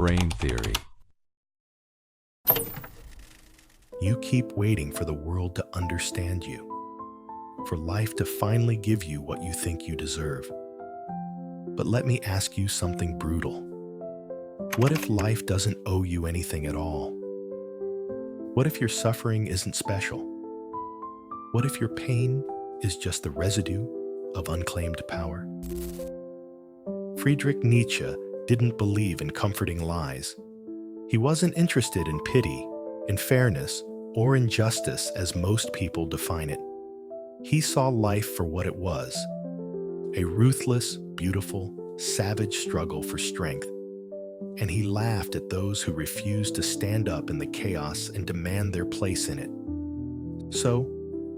brain theory. You keep waiting for the world to understand you, for life to finally give you what you think you deserve. But let me ask you something brutal. What if life doesn't owe you anything at all? What if your suffering isn't special? What if your pain is just the residue of unclaimed power? Friedrich Nietzsche didn't believe in comforting lies. He wasn't interested in pity, in fairness, or in justice as most people define it. He saw life for what it was, a ruthless, beautiful, savage struggle for strength. And he laughed at those who refused to stand up in the chaos and demand their place in it. So,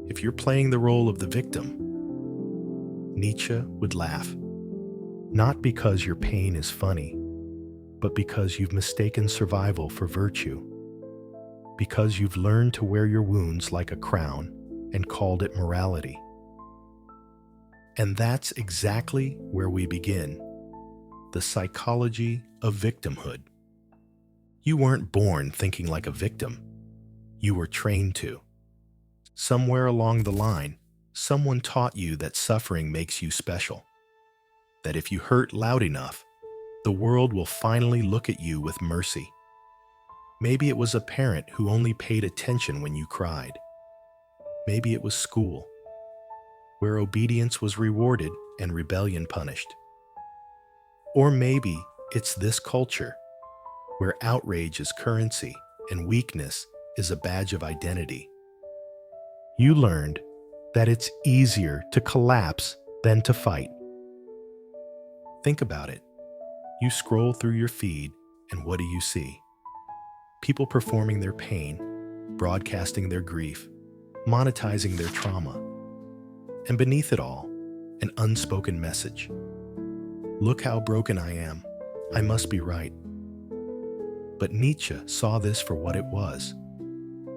if you're playing the role of the victim, Nietzsche would laugh. Not because your pain is funny, but because you've mistaken survival for virtue. Because you've learned to wear your wounds like a crown and called it morality. And that's exactly where we begin. The psychology of victimhood. You weren't born thinking like a victim. You were trained to. Somewhere along the line, someone taught you that suffering makes you special. That if you hurt loud enough, the world will finally look at you with mercy. Maybe it was a parent who only paid attention when you cried. Maybe it was school, where obedience was rewarded and rebellion punished. Or maybe it's this culture, where outrage is currency and weakness is a badge of identity. You learned that it's easier to collapse than to fight. Think about it. You scroll through your feed, and what do you see? People performing their pain, broadcasting their grief, monetizing their trauma. And beneath it all, an unspoken message. Look how broken I am. I must be right. But Nietzsche saw this for what it was.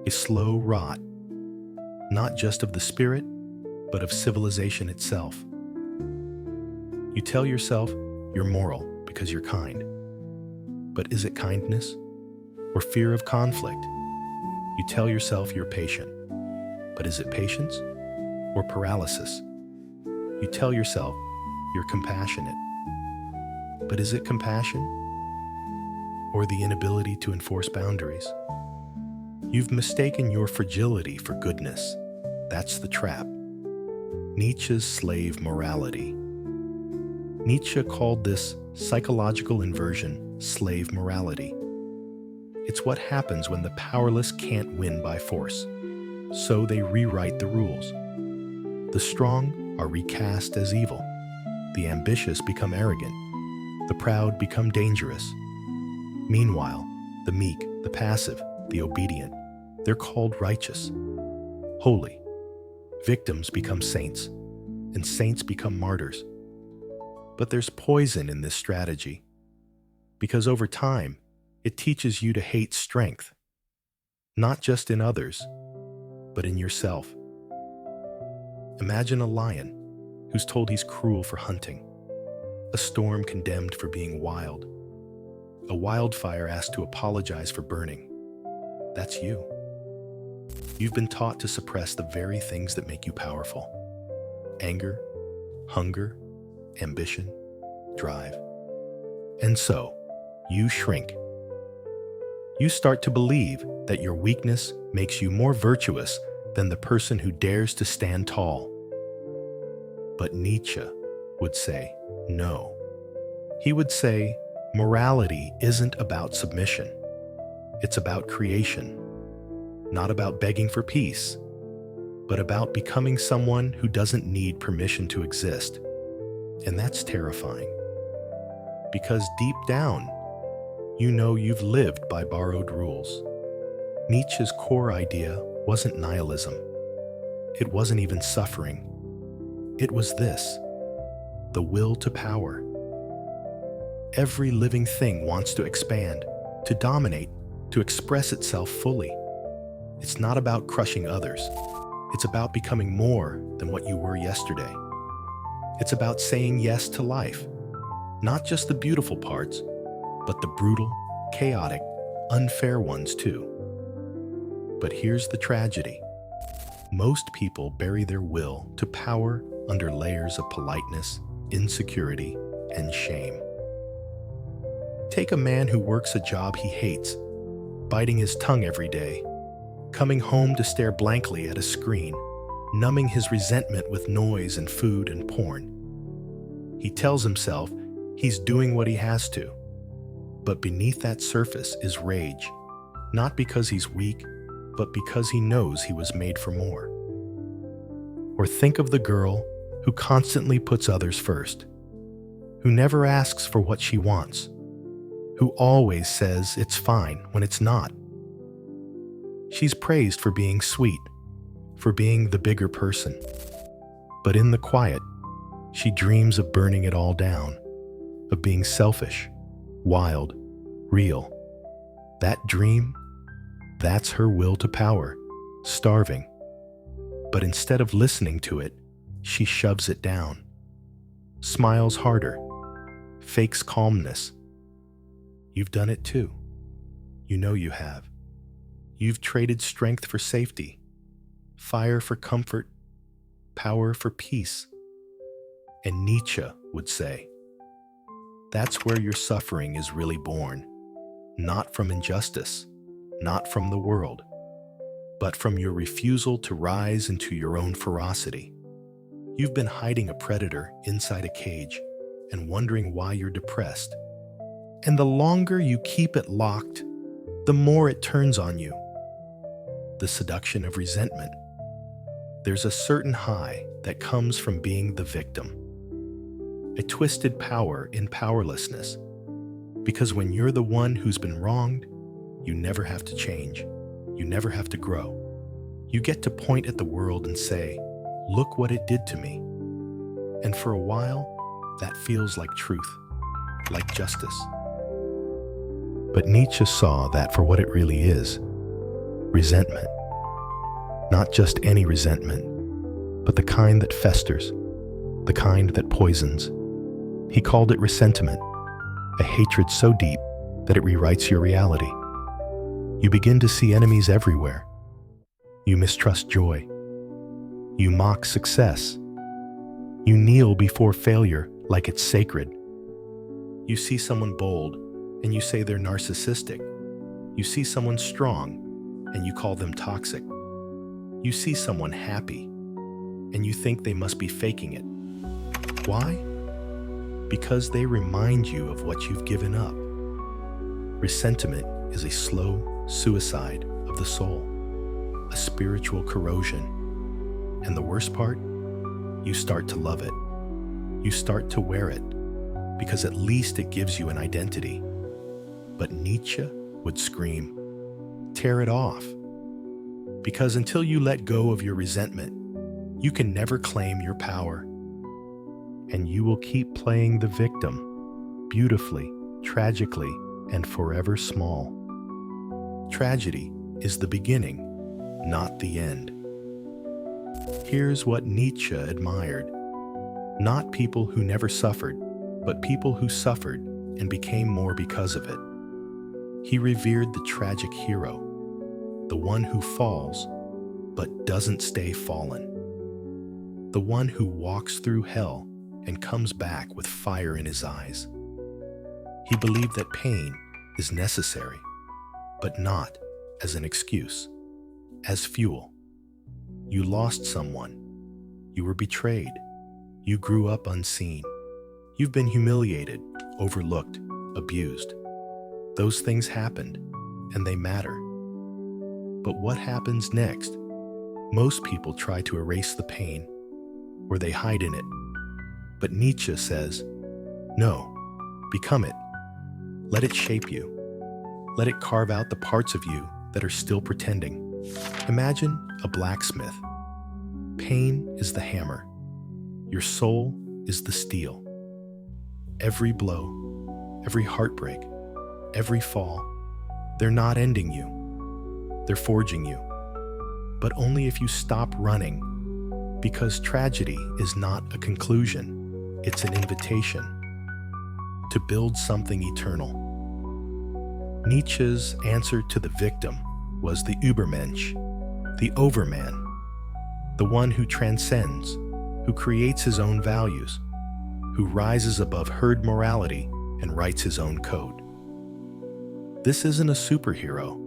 A slow rot, not just of the spirit, but of civilization itself. You tell yourself you're moral because you're kind. But is it kindness or fear of conflict? You tell yourself you're patient. But is it patience or paralysis? You tell yourself you're compassionate. But is it compassion or the inability to enforce boundaries? You've mistaken your fragility for goodness. That's the trap. Nietzsche's slave morality. Nietzsche called this psychological inversion slave morality. It's what happens when the powerless can't win by force. So they rewrite the rules. The strong are recast as evil. The ambitious become arrogant. The proud become dangerous. Meanwhile, the meek, the passive, the obedient, they're called righteous, holy. Victims become saints, and saints become martyrs. But there's poison in this strategy, because over time, it teaches you to hate strength, not just in others, but in yourself. Imagine a lion who's told he's cruel for hunting, a storm condemned for being wild, a wildfire asked to apologize for burning. That's you. You've been taught to suppress the very things that make you powerful. Anger, hunger, ambition, drive. And so, you shrink. You start to believe that your weakness makes you more virtuous than the person who dares to stand tall. But Nietzsche would say no. He would say morality isn't about submission. It's about creation. Not about begging for peace, but about becoming someone who doesn't need permission to exist. And that's terrifying. Because deep down, you know you've lived by borrowed rules. Nietzsche's core idea wasn't nihilism. It wasn't even suffering. It was this: the will to power. Every living thing wants to expand, to dominate, to express itself fully. It's not about crushing others. It's about becoming more than what you were yesterday. It's about saying yes to life, not just the beautiful parts, but the brutal, chaotic, unfair ones too. But here's the tragedy. Most people bury their will to power under layers of politeness, insecurity, and shame. Take a man who works a job he hates, biting his tongue every day, coming home to stare blankly at a screen, numbing his resentment with noise and food and porn. He tells himself he's doing what he has to, but beneath that surface is rage, not because he's weak, but because he knows he was made for more. Or think of the girl who constantly puts others first, who never asks for what she wants, who always says it's fine when it's not. She's praised for being sweet, for being the bigger person. But in the quiet, she dreams of burning it all down, of being selfish, wild, real. That dream, that's her will to power, starving. But instead of listening to it, she shoves it down, smiles harder, fakes calmness. You've done it too. You know you have. You've traded strength for safety, fire for comfort, power for peace. And Nietzsche would say, that's where your suffering is really born, not from injustice, not from the world, but from your refusal to rise into your own ferocity. You've been hiding a predator inside a cage and wondering why you're depressed. And the longer you keep it locked, the more it turns on you. The seduction of resentment. There's a certain high that comes from being the victim. A twisted power in powerlessness. Because when you're the one who's been wronged, you never have to change. You never have to grow. You get to point at the world and say, look what it did to me. And for a while, that feels like truth, like justice. But Nietzsche saw that for what it really is, resentment. Not just any resentment, but the kind that festers, the kind that poisons. He called it ressentiment, a hatred so deep that it rewrites your reality. You begin to see enemies everywhere. You mistrust joy. You mock success. You kneel before failure like it's sacred. You see someone bold and you say they're narcissistic. You see someone strong and you call them toxic. You see someone happy and you think they must be faking it. Why? Because they remind you of what you've given up. Ressentiment is a slow suicide of the soul, a spiritual corrosion. And the worst part? You start to love it. You start to wear it, because at least it gives you an identity. But Nietzsche would scream, tear it off. Because until you let go of your resentment, you can never claim your power. And you will keep playing the victim, beautifully, tragically, and forever small. Tragedy is the beginning, not the end. Here's what Nietzsche admired. Not people who never suffered, but people who suffered and became more because of it. He revered the tragic hero, the one who falls, but doesn't stay fallen. The one who walks through hell and comes back with fire in his eyes. He believed that pain is necessary, but not as an excuse, as fuel. You lost someone. You were betrayed. You grew up unseen. You've been humiliated, overlooked, abused. Those things happened, and they matter. But what happens next? Most people try to erase the pain, or they hide in it. But Nietzsche says, no, become it. Let it shape you. Let it carve out the parts of you that are still pretending. Imagine a blacksmith. Pain is the hammer. Your soul is the steel. Every blow, every heartbreak, every fall, they're not ending you. They're forging you. But only if you stop running, because tragedy is not a conclusion, it's an invitation to build something eternal. Nietzsche's answer to the victim was the Übermensch, the overman, the one who transcends, who creates his own values, who rises above herd morality and writes his own code. This isn't a superhero.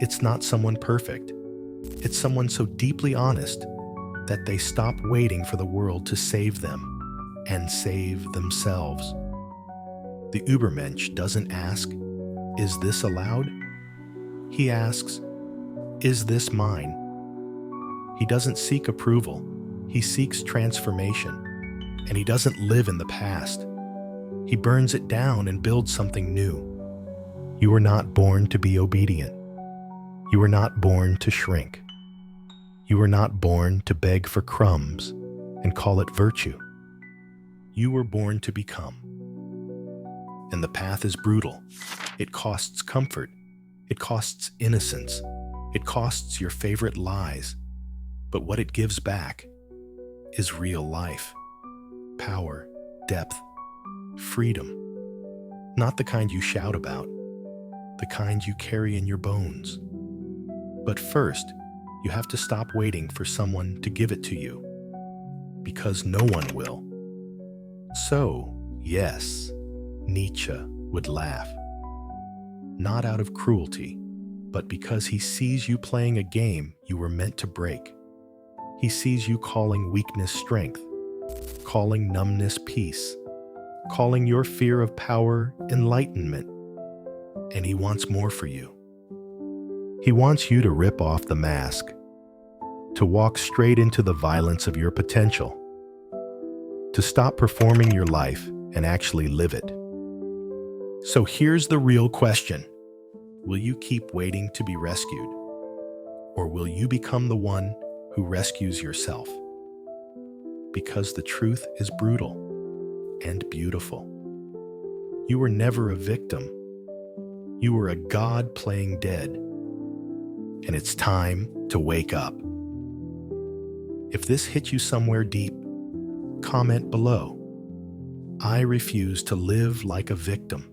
It's not someone perfect. It's someone so deeply honest that they stop waiting for the world to save them and save themselves. The Übermensch doesn't ask, "Is this allowed?" He asks, "Is this mine?" He doesn't seek approval. He seeks transformation. And he doesn't live in the past. He burns it down and builds something new. You were not born to be obedient. You were not born to shrink. You were not born to beg for crumbs and call it virtue. You were born to become. And the path is brutal. It costs comfort. It costs innocence. It costs your favorite lies. But what it gives back is real life. Power, depth, freedom. Not the kind you shout about, the kind you carry in your bones. But first, you have to stop waiting for someone to give it to you, because no one will. So, yes, Nietzsche would laugh. Not out of cruelty, but because he sees you playing a game you were meant to break. He sees you calling weakness strength, calling numbness peace, calling your fear of power enlightenment. And he wants more for you. He wants you to rip off the mask, to walk straight into the violence of your potential, to stop performing your life and actually live it. So here's the real question. Will you keep waiting to be rescued? Or will you become the one who rescues yourself? Because the truth is brutal and beautiful. You were never a victim. You were a god playing dead. And it's time to wake up. If this hit you somewhere deep, comment below. I refuse to live like a victim.